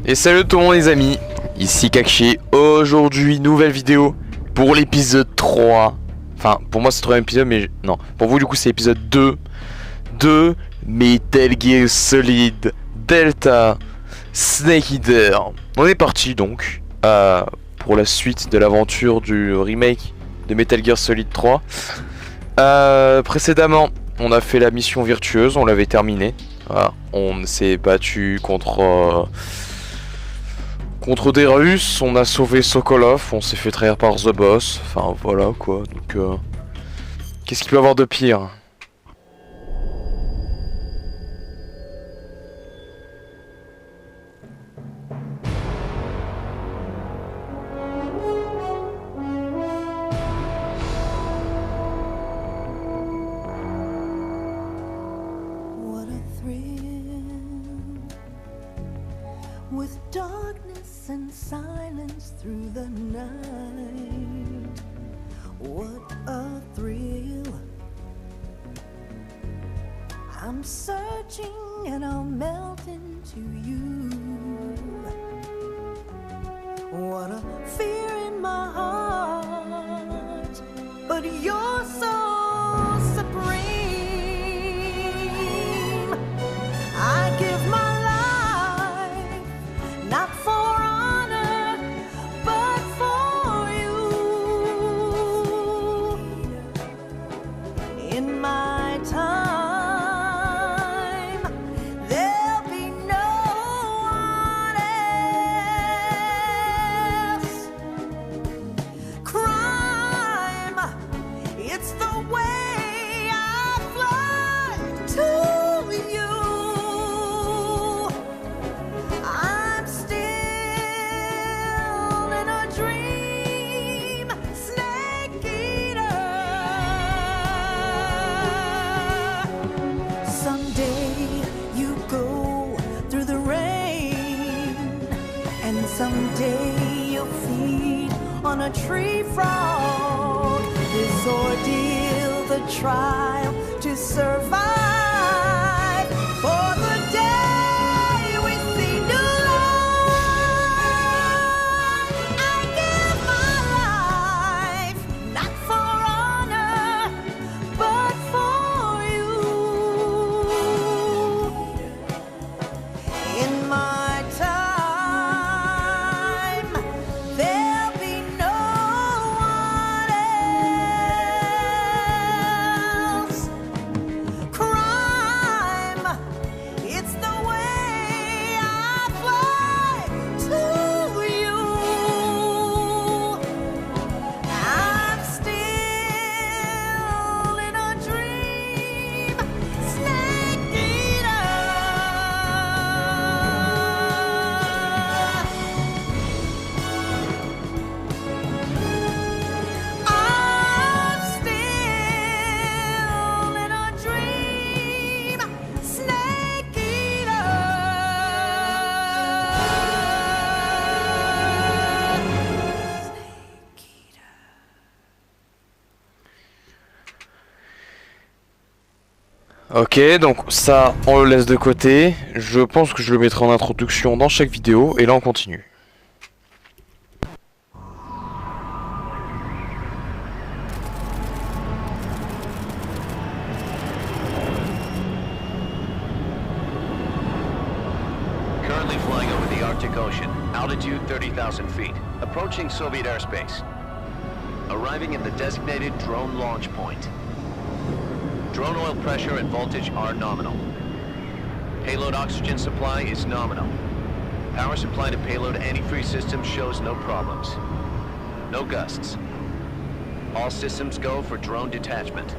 Et salut tout le monde les amis, ici Kakshi. Aujourd'hui nouvelle vidéo pour l'épisode 3. Enfin pour moi c'est le troisième épisode mais non, pour vous du coup c'est l'épisode 2 de Metal Gear Solid Delta Snake Eater. On est parti donc pour la suite de l'aventure du remake de Metal Gear Solid 3. Précédemment on a fait la mission virtueuse, on l'avait terminée. Voilà. On s'est battu contre des Russes, on a sauvé Sokolov, on s'est fait trahir par The Boss, enfin voilà quoi, donc qu'est-ce qu'il peut y avoir de pire? With darkness and silence through the night, what a thrill. I'm searching and I'll melt into you. What a fear in my heart, but you're so supreme. I give my not for honor, but for you. In my time, there'll be no one else. Crime, it's the way I fly to you. Someday you'll feed on a tree frog. This ordeal, the trial to survive. For the day we see new life, I give my life, not for honor, but for you. In my time, Ok, donc ça on le laisse de côté. Je pense que je le mettrai en introduction dans chaque vidéo. Et là on continue. Currently flying over the Arctic Ocean, altitude 30,000 feet, approaching Soviet airspace. Arriving at the designated drone launch point. Drone oil pressure and voltage are nominal. Payload oxygen supply is nominal. Power supply to payload antifreeze system shows no problems. No gusts. All systems go for drone detachment.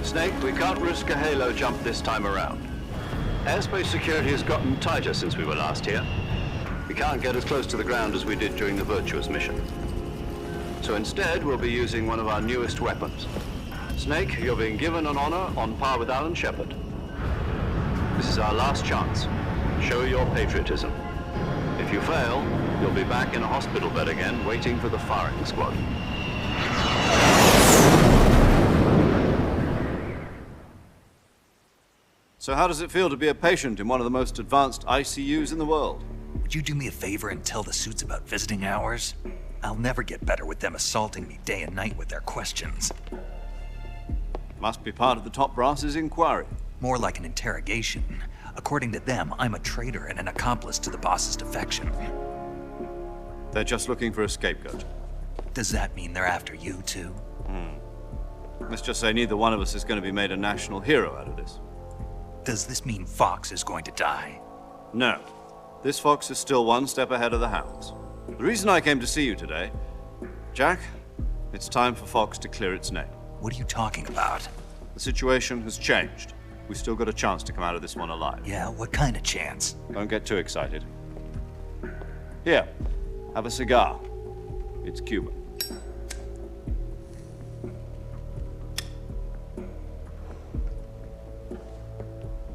Snake, we can't risk a halo jump this time around. Airspace security has gotten tighter since we were last here. We can't get as close to the ground as we did during the Virtuous mission. So instead, we'll be using one of our newest weapons. Snake, you're being given an honor on par with Alan Shepard. This is our last chance. Show your patriotism. If you fail, you'll be back in a hospital bed again, waiting for the firing squad. So how does it feel to be a patient in one of the most advanced ICUs in the world? Would you do me a favor and tell the suits about visiting hours? I'll never get better with them assaulting me day and night with their questions. Must be part of the top brass's inquiry. More like an interrogation. According to them, I'm a traitor and an accomplice to the boss's defection. They're just looking for a scapegoat. Does that mean they're after you, too? Let's just say neither one of us is going to be made a national hero out of this. Does this mean Fox is going to die? No. This fox is still one step ahead of the hounds. The reason I came to see you today, Jack, it's time for Fox to clear its name. What are you talking about? The situation has changed. We've still got a chance to come out of this one alive. Yeah, what kind of chance? Don't get too excited. Here, have a cigar. It's Cuban.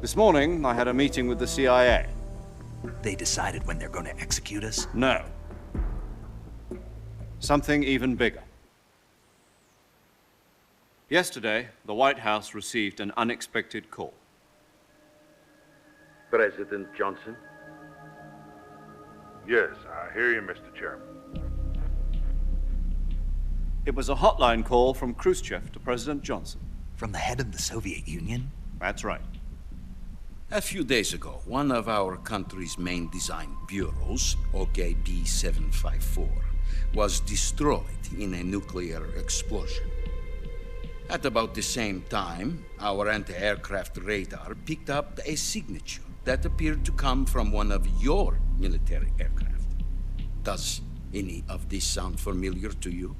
This morning, I had a meeting with the CIA. They decided when they're going to execute us? No. Something even bigger. Yesterday, the White House received an unexpected call. President Johnson? Yes, I hear you, Mr. Chairman. It was a hotline call from Khrushchev to President Johnson. From the head of the Soviet Union? That's right. A few days ago, one of our country's main design bureaus, OKB 754, was destroyed in a nuclear explosion. At about the same time, our anti-aircraft radar picked up a signature that appeared to come from one of your military aircraft. Does any of this sound familiar to you?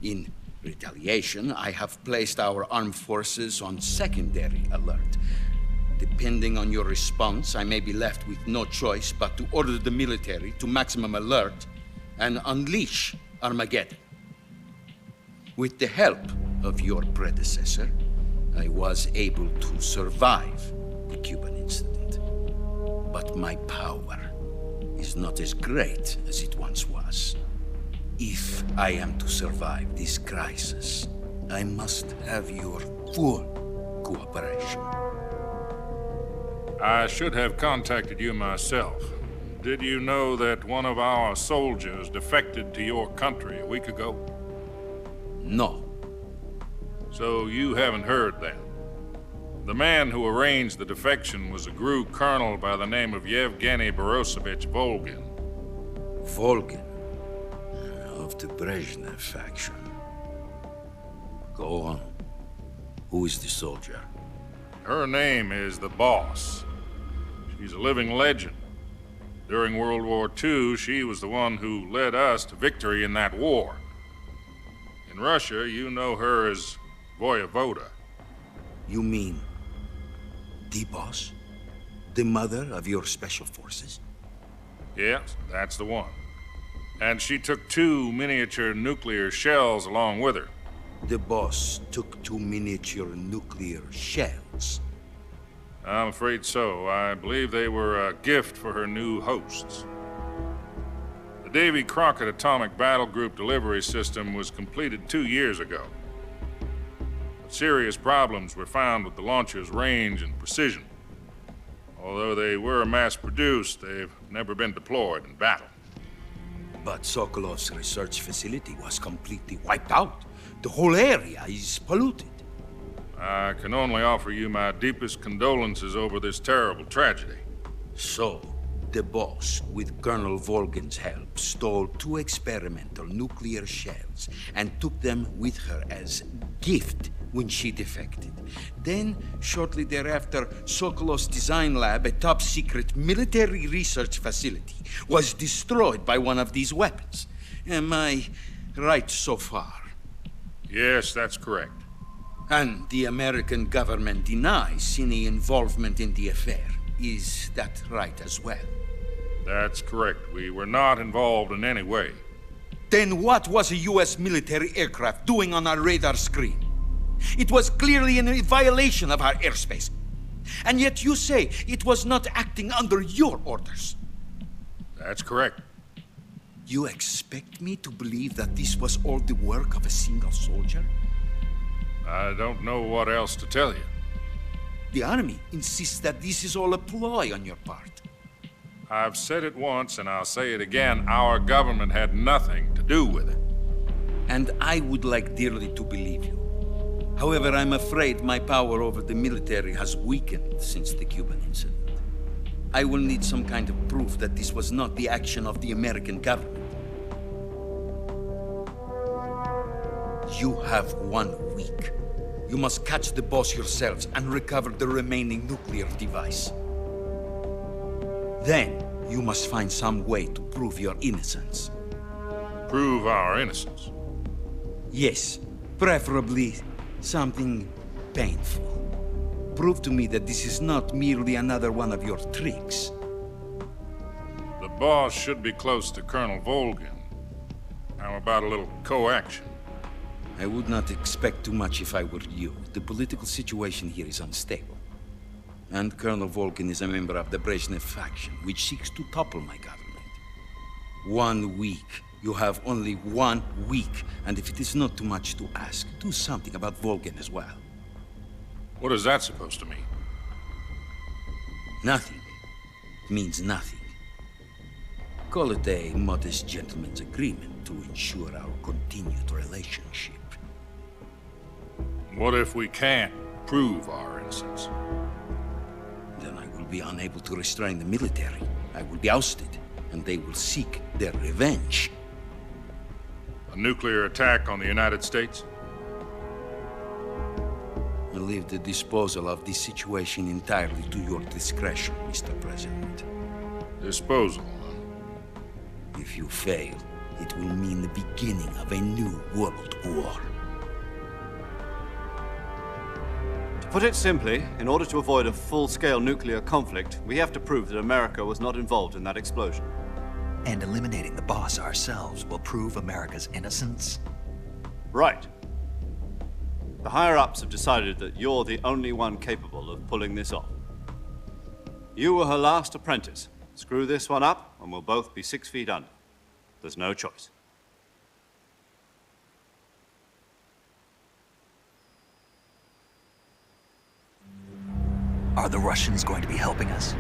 In retaliation, I have placed our armed forces on secondary alert. Depending on your response, I may be left with no choice but to order the military to maximum alert and unleash Armageddon. With the help of your predecessor, I was able to survive the Cuban incident. But my power is not as great as it once was. If I am to survive this crisis, I must have your full cooperation. I should have contacted you myself. Did you know that one of our soldiers defected to your country a week ago? No. So you haven't heard then. The man who arranged the defection was a GRU colonel by the name of Yevgeny Borosovich Volgin. Volgin, of the Brezhnev faction. Go on. Who is the soldier? Her name is the Boss. She's a living legend. During World War II, she was the one who led us to victory in that war. In Russia, you know her as Voyevoda. You mean the boss? The mother of your special forces? Yes, that's the one. And she took 2 miniature nuclear shells along with her. The boss took 2 miniature nuclear shells. I'm afraid so. I believe they were a gift for her new hosts. The Davy Crockett Atomic Battle Group delivery system was completed 2 years ago. But serious problems were found with the launcher's range and precision. Although they were mass-produced, they've never been deployed in battle. But Sokolov's research facility was completely wiped out. The whole area is polluted. I can only offer you my deepest condolences over this terrible tragedy. So, the boss, with Colonel Volgin's help, stole 2 experimental nuclear shells and took them with her as gift when she defected. Then, shortly thereafter, Sokolov's design lab, a top-secret military research facility, was destroyed by one of these weapons. Am I right so far? Yes, that's correct. And the American government denies any involvement in the affair. Is that right as well? That's correct. We were not involved in any way. Then what was a U.S. military aircraft doing on our radar screen? It was clearly in violation of our airspace. And yet you say it was not acting under your orders. That's correct. You expect me to believe that this was all the work of a single soldier? I don't know what else to tell you. The army insists that this is all a ploy on your part. I've said it once and I'll say it again. Our government had nothing to do with it. And I would like dearly to believe you. However, I'm afraid my power over the military has weakened since the Cuban incident. I will need some kind of proof that this was not the action of the American government. You have 1 week. You must catch the boss yourselves and recover the remaining nuclear device. Then, you must find some way to prove your innocence. Prove our innocence. Yes, preferably something painful. Prove to me that this is not merely another one of your tricks. The boss should be close to Colonel Volgin. How about a little co-action? I would not expect too much if I were you. The political situation here is unstable. And Colonel Volgin is a member of the Brezhnev faction, which seeks to topple my government. 1 week. You have only 1 week. And if it is not too much to ask, do something about Volgin as well. What is that supposed to mean? Nothing. It means nothing. Call it a modest gentleman's agreement to ensure our continued relationship. What if we can't prove our innocence? Then I will be unable to restrain the military. I will be ousted, and they will seek their revenge. A nuclear attack on the United States? I leave the disposal of this situation entirely to your discretion, Mr. President. Disposal. If you fail, it will mean the beginning of a new world war. To put it simply, in order to avoid a full-scale nuclear conflict, we have to prove that America was not involved in that explosion. And eliminating the boss ourselves will prove America's innocence? Right. The higher-ups have decided that you're the only one capable of pulling this off. You were her last apprentice. Screw this one up, and we'll both be 6 feet under. There's no choice. Are the Russians going to be helping us?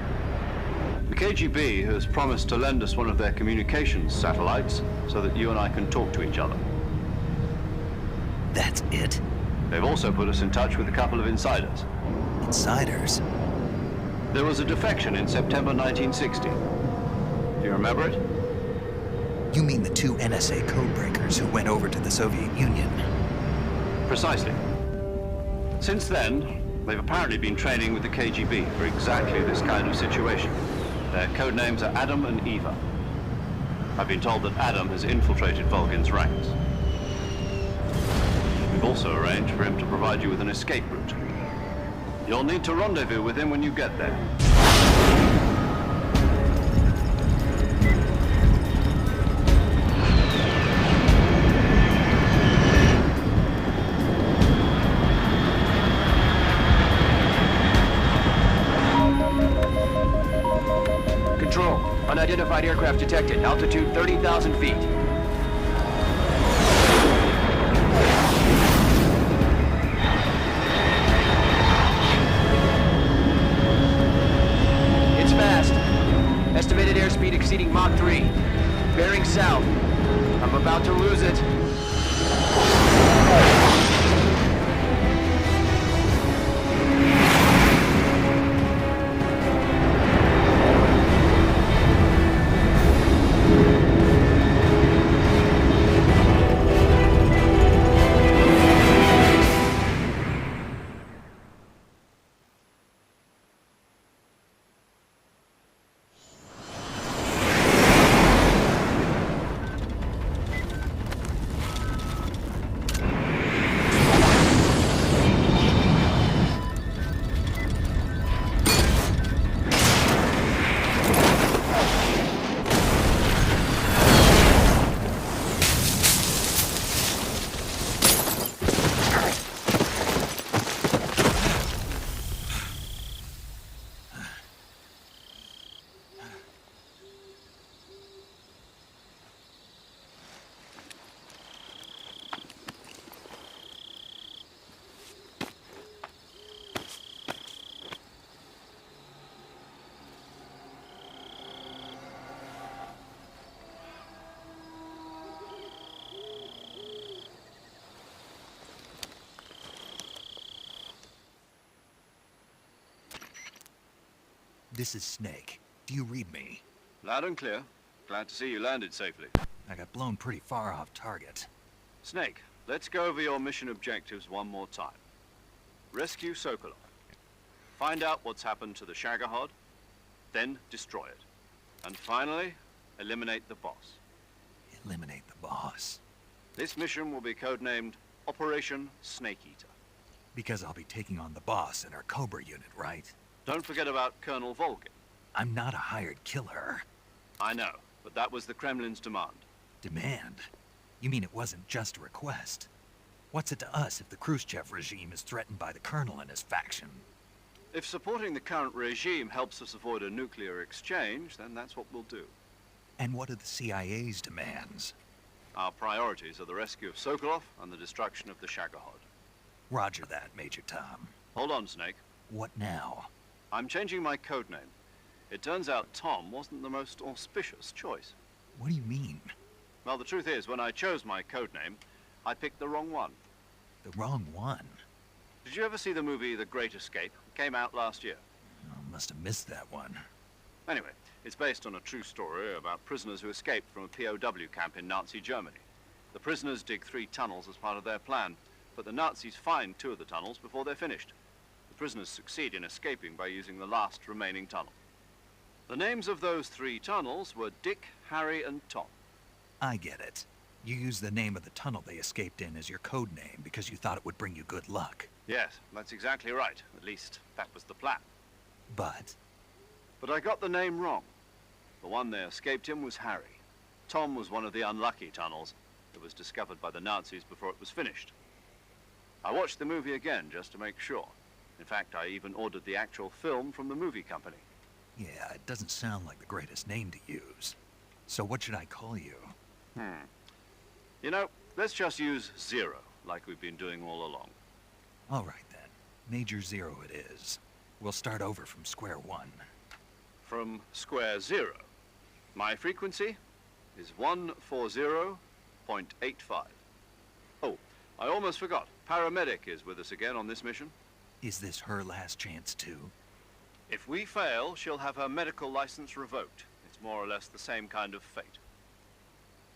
The KGB has promised to lend us one of their communications satellites so that you and I can talk to each other. That's it? They've also put us in touch with a couple of insiders. Insiders? There was a defection in September 1960. Do you remember it? You mean the 2 NSA codebreakers who went over to the Soviet Union? Precisely. Since then, they've apparently been training with the KGB for exactly this kind of situation. Their code names are Adam and Eva. I've been told that Adam has infiltrated Volgin's ranks. We've also arranged for him to provide you with an escape route. You'll need to rendezvous with him when you get there. Control, unidentified aircraft detected. Altitude 30,000 feet. It's fast. Estimated airspeed exceeding Mach 3. Bearing south. I'm about to lose it. This is Snake. Do you read me? Loud and clear. Glad to see you landed safely. I got blown pretty far off target. Snake, let's go over your mission objectives one more time. Rescue Sokolov. Find out what's happened to the Shagohod, then destroy it. And finally, eliminate the boss. Eliminate the boss. This mission will be codenamed Operation Snake Eater. Because I'll be taking on the boss in our Cobra unit, right? Don't forget about Colonel Volgin. I'm not a hired killer. I know, but that was the Kremlin's demand. Demand? You mean it wasn't just a request? What's it to us if the Khrushchev regime is threatened by the Colonel and his faction? If supporting the current regime helps us avoid a nuclear exchange, then that's what we'll do. And what are the CIA's demands? Our priorities are the rescue of Sokolov and the destruction of the Shagohod. Roger that, Major Tom. Hold on, Snake. What now? I'm changing my codename. It turns out Tom wasn't the most auspicious choice. What do you mean? Well, the truth is, when I chose my codename, I picked the wrong one. The wrong one? Did you ever see the movie The Great Escape? It came out last year. I must have missed that one. Anyway, it's based on a true story about prisoners who escaped from a POW camp in Nazi Germany. The prisoners dig 3 tunnels as part of their plan, but the Nazis find 2 of the tunnels before they're finished. The prisoners succeed in escaping by using the last remaining tunnel. The names of those 3 tunnels were Dick, Harry, and Tom. I get it. You used the name of the tunnel they escaped in as your code name because you thought it would bring you good luck. Yes, that's exactly right. At least, that was the plan. But I got the name wrong. The one they escaped in was Harry. Tom was one of the unlucky tunnels that was discovered by the Nazis before it was finished. I watched the movie again just to make sure. In fact, I even ordered the actual film from the movie company. yeah, it doesn't sound like the greatest name to use. So what should I call you? You know, let's just use Zero, like we've been doing all along. All right then. Major Zero it is. We'll start over from square one. From square 0. My frequency is 140.85. Oh, I almost forgot. Paramedic is with us again on this mission. Is this her last chance too? If we fail, she'll have her medical license revoked. It's more or less the same kind of fate.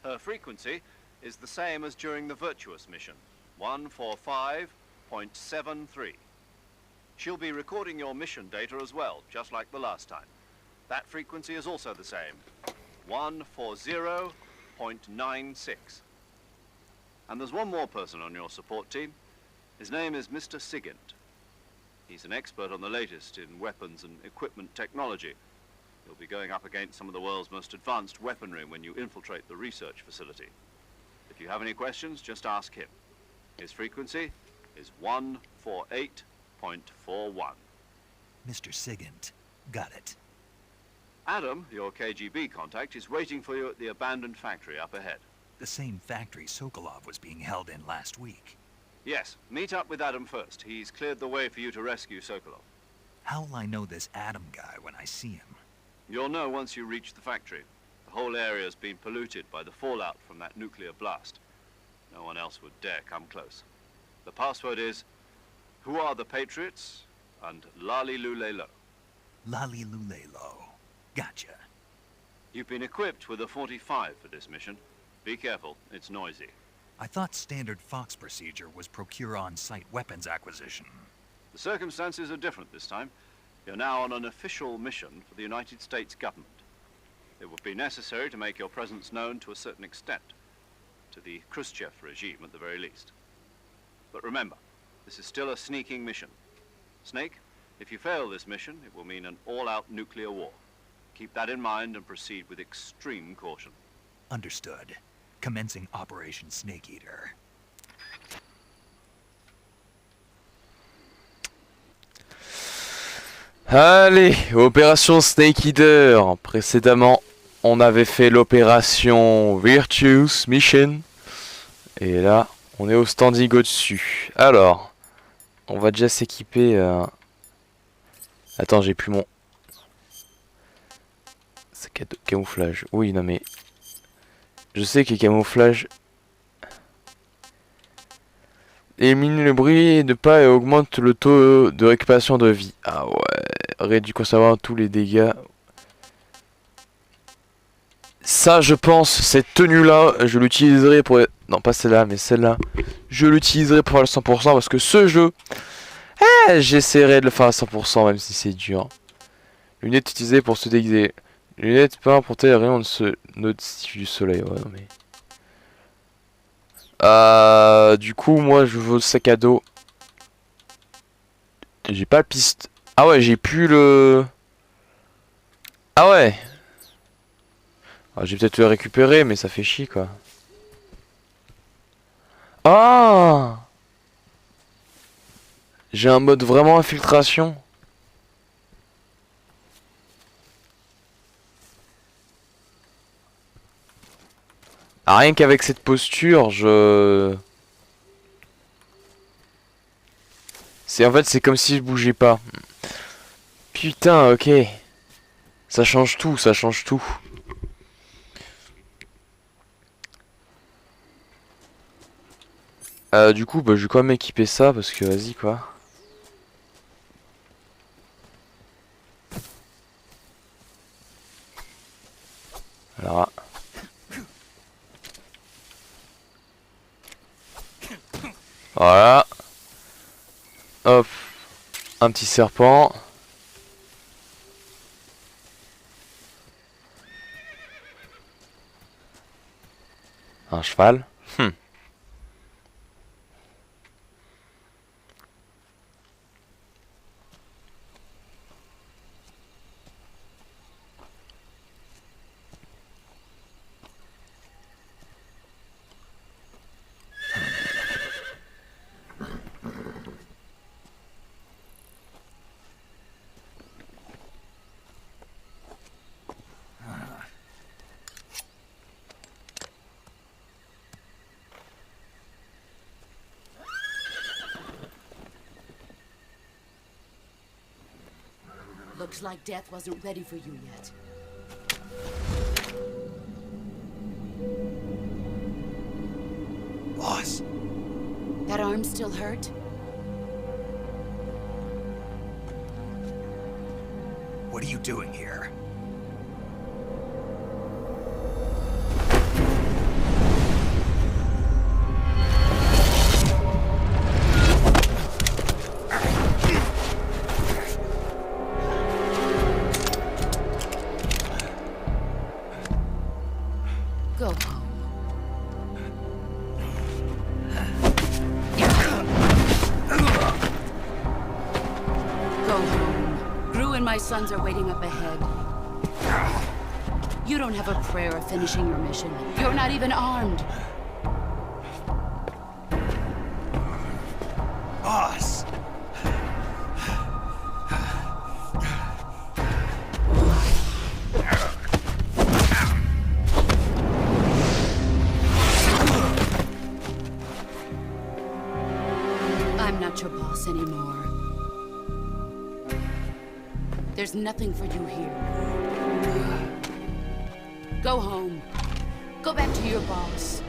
Her frequency is the same as during the Virtuous mission, 145.73. She'll be recording your mission data as well, just like the last time. That frequency is also the same, 140.96. And there's one more person on your support team. His name is Mr. Sigint. He's an expert on the latest in weapons and equipment technology. You'll be going up against some of the world's most advanced weaponry when you infiltrate the research facility. If you have any questions, just ask him. His frequency is 148.41. Mr. Sigint. Got it. Adam, your KGB contact, is waiting for you at the abandoned factory up ahead. The same factory Sokolov was being held in last week. Yes, meet up with Adam first. He's cleared the way for you to rescue Sokolov. How will I know this Adam guy when I see him? You'll know once you reach the factory. The whole area's been polluted by the fallout from that nuclear blast. No one else would dare come close. The password is, "Who are the Patriots?" and Lali Lulelo. Lali Lulelo. Gotcha. You've been equipped with a 45 for this mission. Be careful, it's noisy. I thought standard Fox procedure was procure on-site weapons acquisition. The circumstances are different this time. You're now on an official mission for the United States government. It would be necessary to make your presence known to a certain extent, to the Khrushchev regime at the very least. But remember, this is still a sneaking mission. Snake, if you fail this mission, it will mean an all-out nuclear war. Keep that in mind and proceed with extreme caution. Understood. Commencing Operation Snake Eater. Allez, opération Snake Eater. Précédemment, on avait fait l'opération Virtuous Mission. Et là, on est au standing au-dessus. Alors, on va déjà s'équiper. Attends, j'ai plus mon... C'est camouflage. Oui, non mais... Je sais que camouflage... Élimine le bruit de pas et augmente le taux de récupération de vie. Ah ouais. Réduit constamment tous les dégâts. Ça, je pense, cette tenue-là, je l'utiliserai pour... Non, pas celle-là, mais celle-là. Je l'utiliserai pour le 100% parce que ce jeu... j'essaierai de le faire à 100% même si c'est dur. Lunettes utilisées pour se déguiser. Lunettes pas porter les rayons de ce notifié du soleil. Ouais, non mais... du coup, moi, je veux le sac à dos. J'ai pas le piste. Ah ouais, j'ai plus le... Ah ouais. Ah, j'ai peut-être le récupérer, mais ça fait chier, quoi. Ah, j'ai un mode vraiment infiltration. Ah, rien qu'avec cette posture, en fait, c'est comme si je bougeais pas. Putain, ok. Ça change tout, ça change tout. Du coup, bah, je vais quand même équiper ça parce que vas-y quoi. Alors. Voilà. Hop. Un petit serpent. Un cheval. Looks like death wasn't ready for you yet. Boss. That arm still hurt? What are you doing here? Go home. Go home. Gru and my sons are waiting up ahead. You don't have a prayer of finishing your mission. You're not even armed. Boss! I'm not your boss anymore. There's nothing for you here. Go home. Go back to your boss.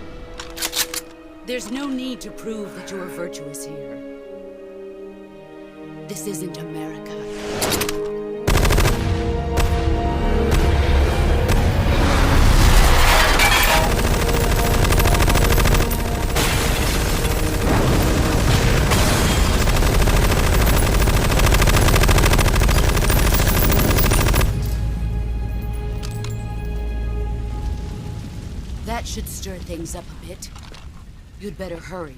There's no need to prove that you are virtuous here. This isn't America. That should stir things up a bit. You'd better hurry.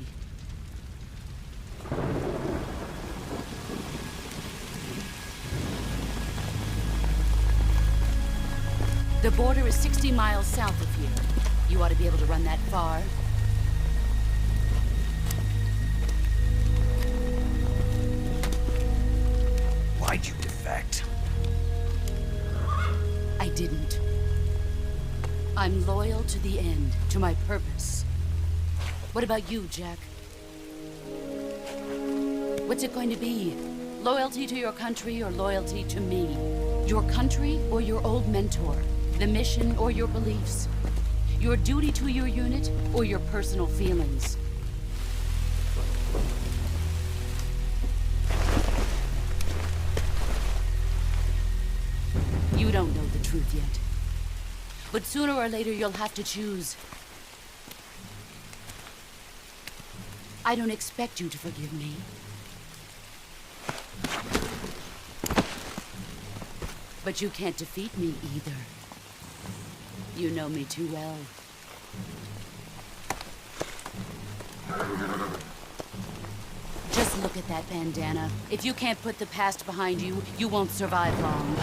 The border is 60 miles south of here. You ought to be able to run that far. Why'd you defect? I didn't. I'm loyal to the end, to my purpose. What about you, Jack? What's it going to be? Loyalty to your country or loyalty to me? Your country or your old mentor? The mission or your beliefs? Your duty to your unit or your personal feelings? don't know the truth yet. But sooner or later you'll have to choose. I don't expect you to forgive me. But you can't defeat me either. You know me too well. Just look at that bandana. If you can't put the past behind you, you won't survive long.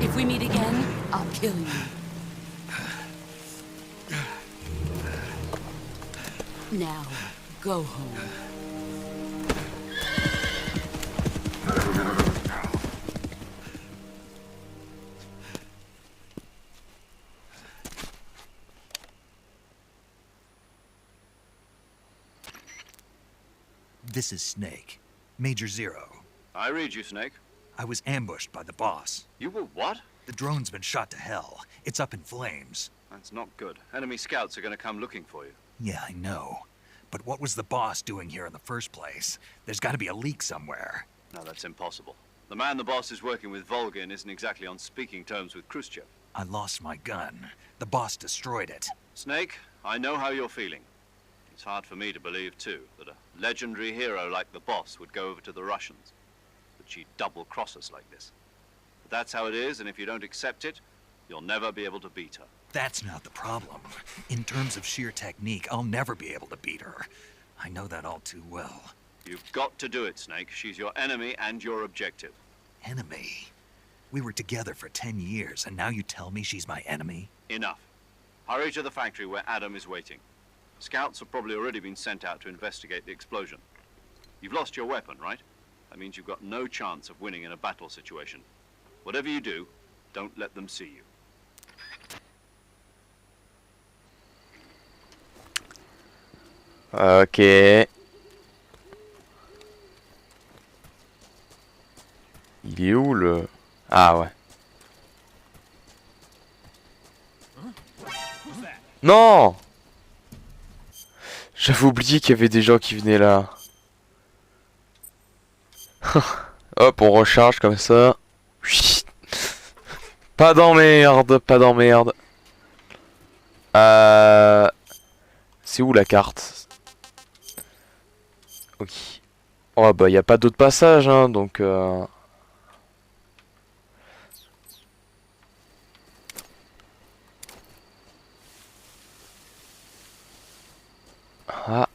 If we meet again, I'll kill you. Now, go home. This is Snake. Major Zero. I read you, Snake. I was ambushed by the boss. You were what? The drone's been shot to hell. It's up in flames. That's not good. Enemy scouts are going to come looking for you. Yeah, I know. But what was the boss doing here in the first place? There's got to be a leak somewhere. No, that's impossible. The man the boss is working with, Volgin, isn't exactly on speaking terms with Khrushchev. I lost my gun. The boss destroyed it. Snake, I know how you're feeling. It's hard for me to believe, too, that a legendary hero like the boss would go over to the Russians. That she'd double-cross us like this. But that's how it is, and if you don't accept it, you'll never be able to beat her. That's not the problem. In terms of sheer technique, I'll never be able to beat her. I know that all too well. You've got to do it, Snake. She's your enemy and your objective. Enemy? We were together for 10 years, and now you tell me she's my enemy? Enough. Hurry to the factory where Adam is waiting. Scouts have probably already been sent out to investigate the explosion. You've lost your weapon, right? That means you've got no chance of winning in a battle situation. Whatever you do, don't let them see you. Ok. Il est où le... Ah ouais. Non! J'avais oublié qu'il y avait des gens qui venaient là. Hop, on recharge comme ça. Chut. Pas d'emmerde, pas d'emmerde. C'est où la carte? Ok. Oh bah y a pas d'autre passage hein, donc Ah.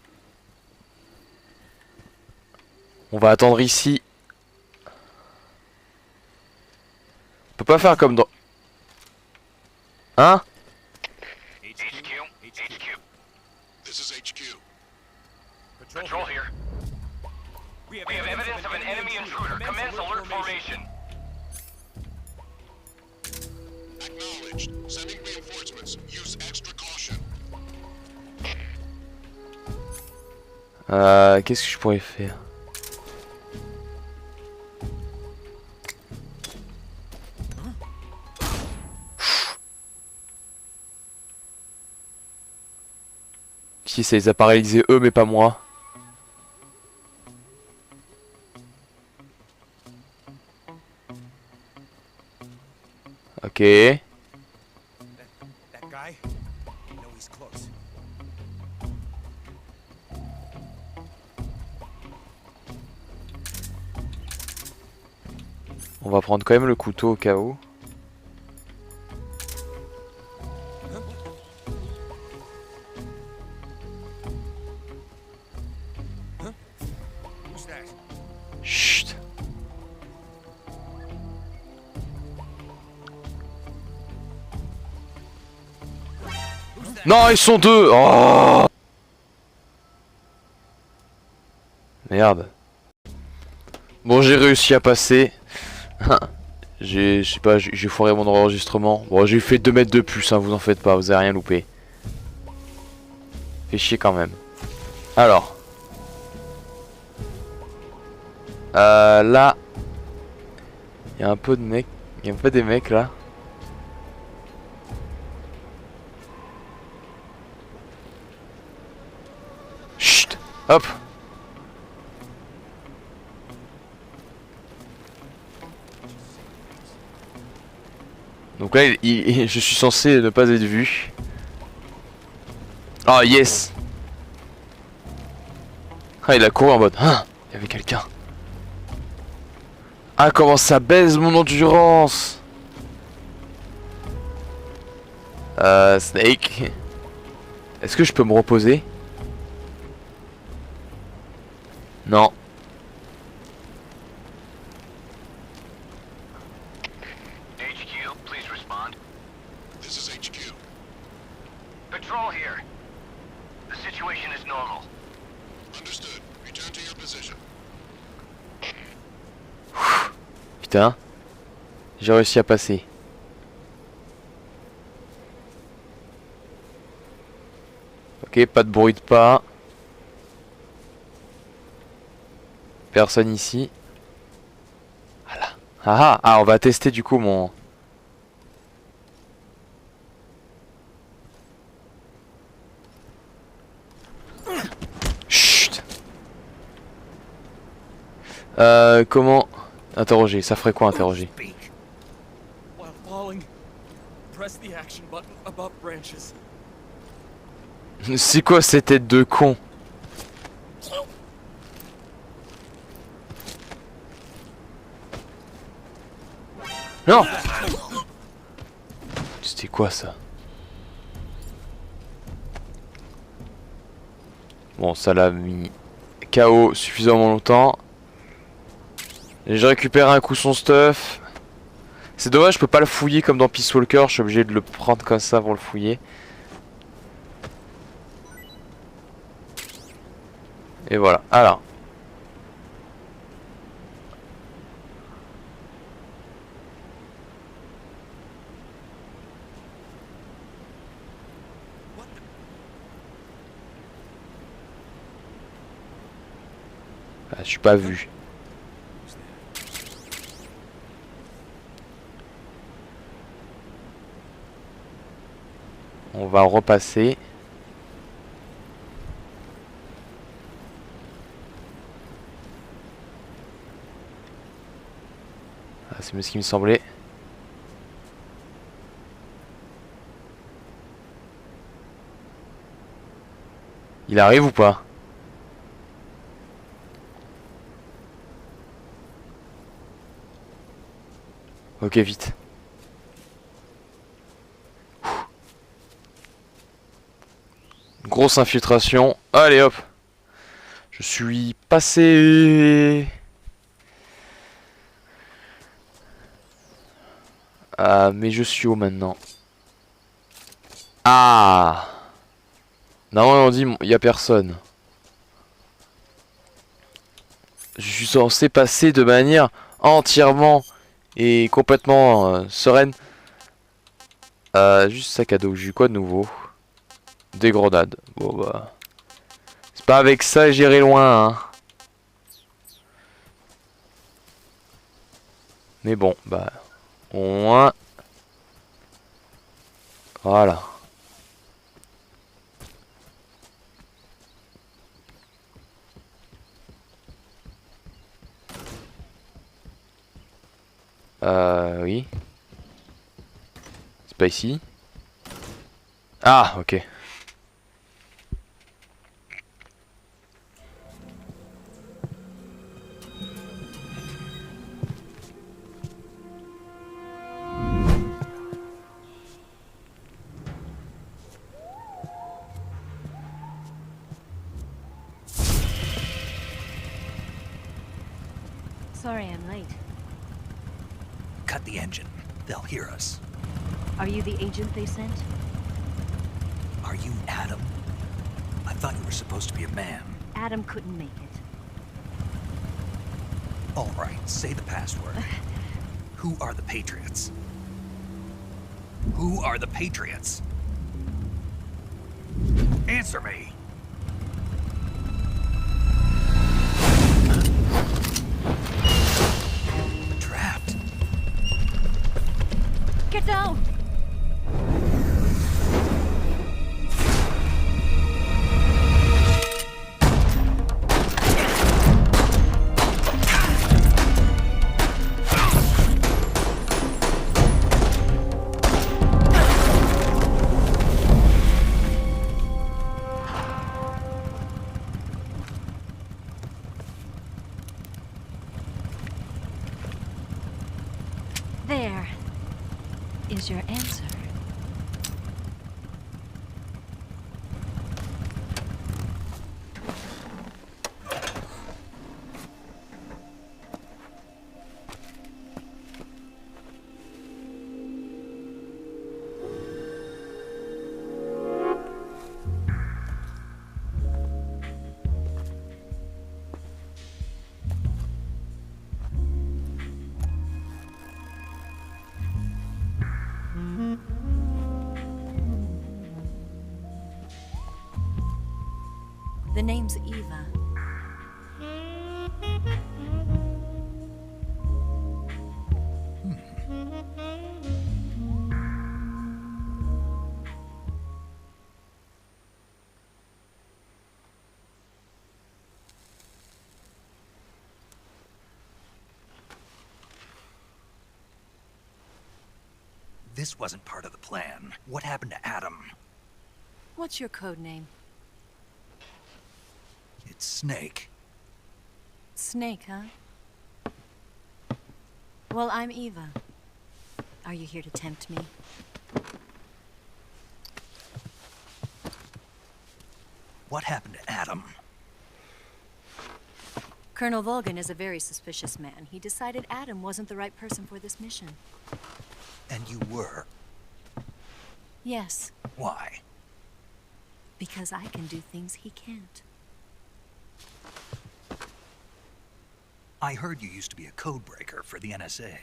On va attendre ici. On peut pas faire comme dans... Hein? HQ. This is HQ. Patrol here. We have evidence of an enemy intruder. Commence alert formation. Acknowledged. Sending reinforcements. Use extra caution. Qu'est-ce que je pourrais faire? Si ça les a paralysés eux mais pas moi. Ok. On va prendre quand même le couteau au cas où. Chut. Non, ils sont deux. Oh merde. Bon, j'ai réussi à passer. Je sais pas, j'ai foiré mon enregistrement. Bon, j'ai fait 2 mètres de plus, hein, vous en faites pas, vous avez rien loupé. Fait chier quand même. Alors. Là. Il y a un peu de mecs. Il y a un peu des mecs là. Chut. Hop. Donc là, je suis censé ne pas être vu. Ah, yes. Ah, il a couru en mode. Ah, il y avait quelqu'un. Ah, comment ça baise mon endurance. Snake. Est-ce que je peux me reposer? Non. HQ, please respond. This is HQ. Patrol here. The situation is normal. Understood. Return to your position. Putain. J'ai réussi à passer. Ok, pas de bruit de pas. Personne ici. Voilà. Ah, on va tester du coup mon... Chut. Comment... Interroger, ça ferait quoi interroger? While falling, press the action button above branches. C'est quoi cette tête de con? Non! C'était quoi ça? Bon, ça l'a mis KO suffisamment longtemps. Et je récupère un coup son stuff. C'est dommage, je peux pas le fouiller comme dans Peace Walker. Je suis obligé de le prendre comme ça pour le fouiller. Et voilà, alors. Ah, je suis pas vu. On va repasser. Ah, c'est ce qui me semblait. Il arrive ou pas? Ok, vite. Grosse infiltration. Allez hop. Je suis passé. Ah, mais je suis où maintenant? Ah. Non, on dit il y a personne. Je suis censé passer de manière entièrement et complètement sereine. Juste sac à dos. J'ai eu quoi de nouveau? Des grenades. Bon bah. C'est pas avec ça j'irai loin hein. Mais bon bah. Au moins. Voilà. Oui. C'est pas ici. Ah, ok. Sorry I'm late. Cut the engine. They'll hear us. Are you the agent they sent? Are you Adam? I thought you were supposed to be a man. Adam couldn't make it. All right, say the password. Who are the Patriots? Who are the Patriots? Answer me! Trapped. Get down! is your answer? The name's Eva. This wasn't part of the plan. What happened to Adam? What's your code name? It's Snake. Snake, huh? Well, I'm Eva. Are you here to tempt me? What happened to Adam? Colonel Volgan is a very suspicious man. He decided Adam wasn't the right person for this mission. And you were? Yes, Why? because I can do things he can't. I heard you used to be a codebreaker for the NSA.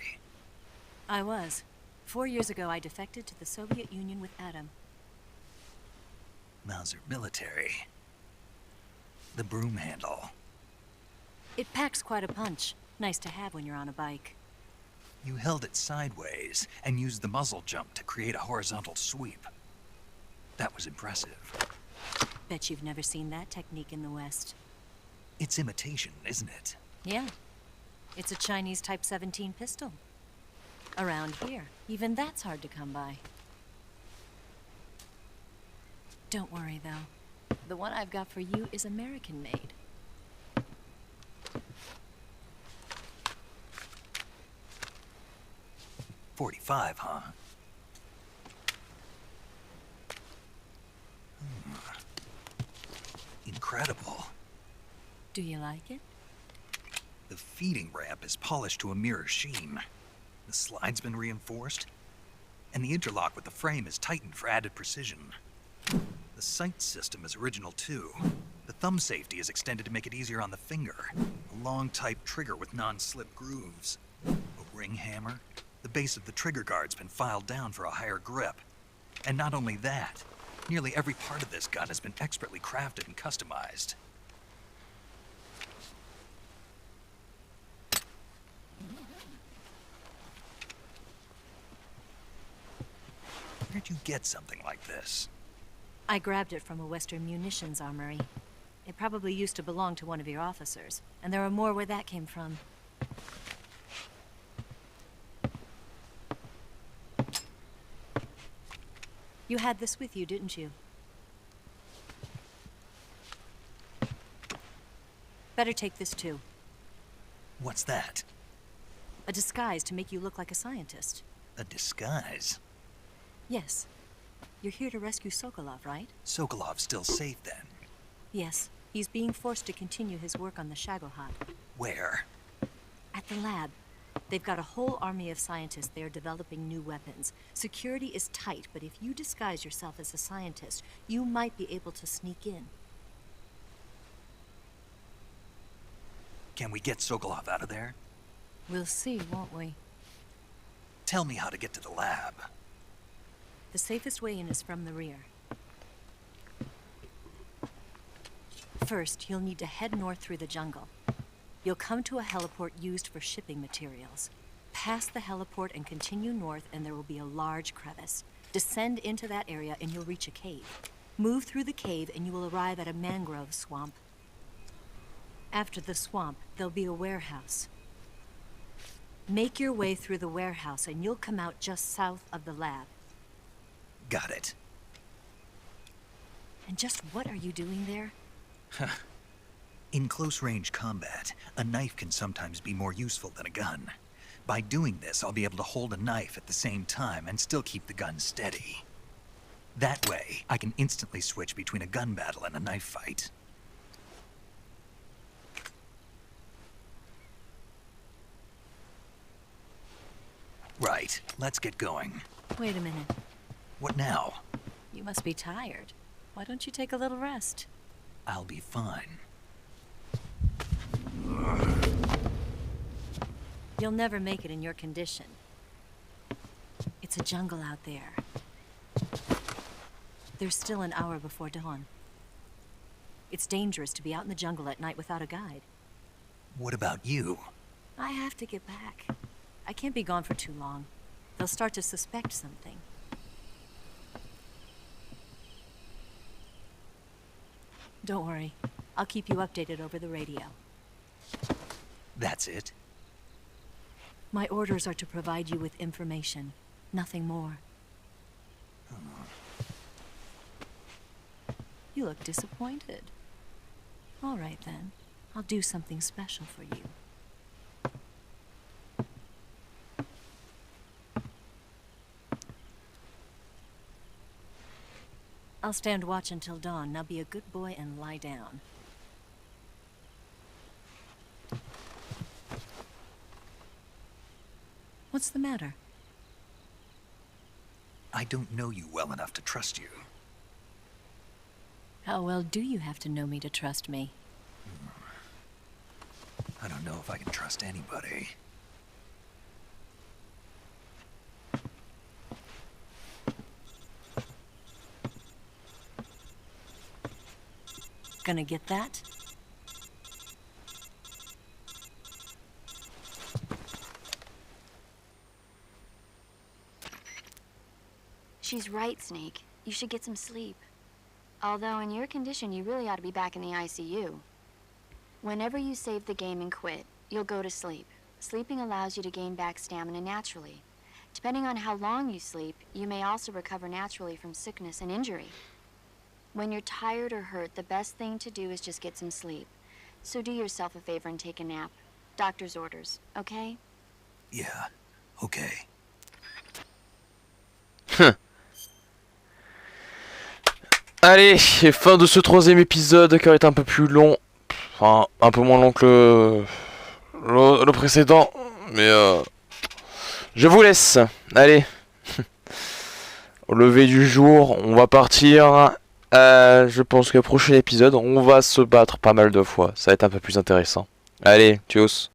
I was. 4 years ago, I defected to the Soviet Union with Adam. Mauser military. The broom handle. It packs quite a punch. Nice to have when you're on a bike. You held it sideways and used the muzzle jump to create a horizontal sweep. That was impressive. Bet you've never seen that technique in the West. It's imitation, isn't it? Yeah. It's a Chinese Type 17 pistol. Around here, even that's hard to come by. Don't worry, though. The one I've got for you is American-made. .45, huh? Incredible. Do you like it? The feeding ramp is polished to a mirror sheen. The slide's been reinforced, and the interlock with the frame is tightened for added precision. The sight system is original too. The thumb safety is extended to make it easier on the finger. A long type trigger with non-slip grooves. A ring hammer. The base of the trigger guard's been filed down for a higher grip. And not only that, nearly every part of this gun has been expertly crafted and customized. Where'd you get something like this? I grabbed it from a Western munitions armory. It probably used to belong to one of your officers, and there are more where that came from. You had this with you, didn't you? Better take this too. What's that? A disguise to make you look like a scientist. A disguise? Yes. You're here to rescue Sokolov, right? Sokolov's still safe then? Yes. He's being forced to continue his work on the Shagohod. Where? At the lab. They've got a whole army of scientists there developing new weapons. Security is tight, but if you disguise yourself as a scientist, you might be able to sneak in. Can we get Sokolov out of there? We'll see, won't we? Tell me how to get to the lab. The safest way in is from the rear. First, you'll need to head north through the jungle. You'll come to a heliport used for shipping materials. Pass the heliport and continue north, and there will be a large crevice. Descend into that area and you'll reach a cave. Move through the cave and you will arrive at a mangrove swamp. After the swamp, there'll be a warehouse. Make your way through the warehouse and you'll come out just south of the lab. Got it. And just what are you doing there? In close-range combat, a knife can sometimes be more useful than a gun. By doing this, I'll be able to hold a knife at the same time and still keep the gun steady. That way, I can instantly switch between a gun battle and a knife fight. Right, let's get going. Wait a minute. What now? You must be tired. Why don't you take a little rest? I'll be fine. You'll never make it in your condition. It's a jungle out there. There's still an hour before dawn. It's dangerous to be out in the jungle at night without a guide. What about you? I have to get back. I can't be gone for too long. They'll start to suspect something. Don't worry. I'll keep you updated over the radio. That's it? My orders are to provide you with information. Nothing more. You look disappointed. All right, then. I'll do something special for you. I'll stand watch until dawn. Now be a good boy and lie down. What's the matter? I don't know you well enough to trust you. How well do you have to know me to trust me? I don't know if I can trust anybody. Gonna get that? She's right, Snake. You should get some sleep. Although in your condition, you really ought to be back in the ICU. Whenever you save the game and quit, you'll go to sleep. Sleeping allows you to gain back stamina naturally. Depending on how long you sleep, you may also recover naturally from sickness and injury. When you're tired or hurt, the best thing to do is just get some sleep. So do yourself a favor and take a nap. Doctor's orders, okay? Yeah, okay. Allez, fin de ce troisième épisode qui aurait été un peu plus long. Enfin, un peu moins long que le précédent. Mais je vous laisse. Allez. Au lever du jour, on va partir. Je pense que le prochain épisode, on va se battre pas mal de fois. Ça va être un peu plus intéressant. Allez, tchuss.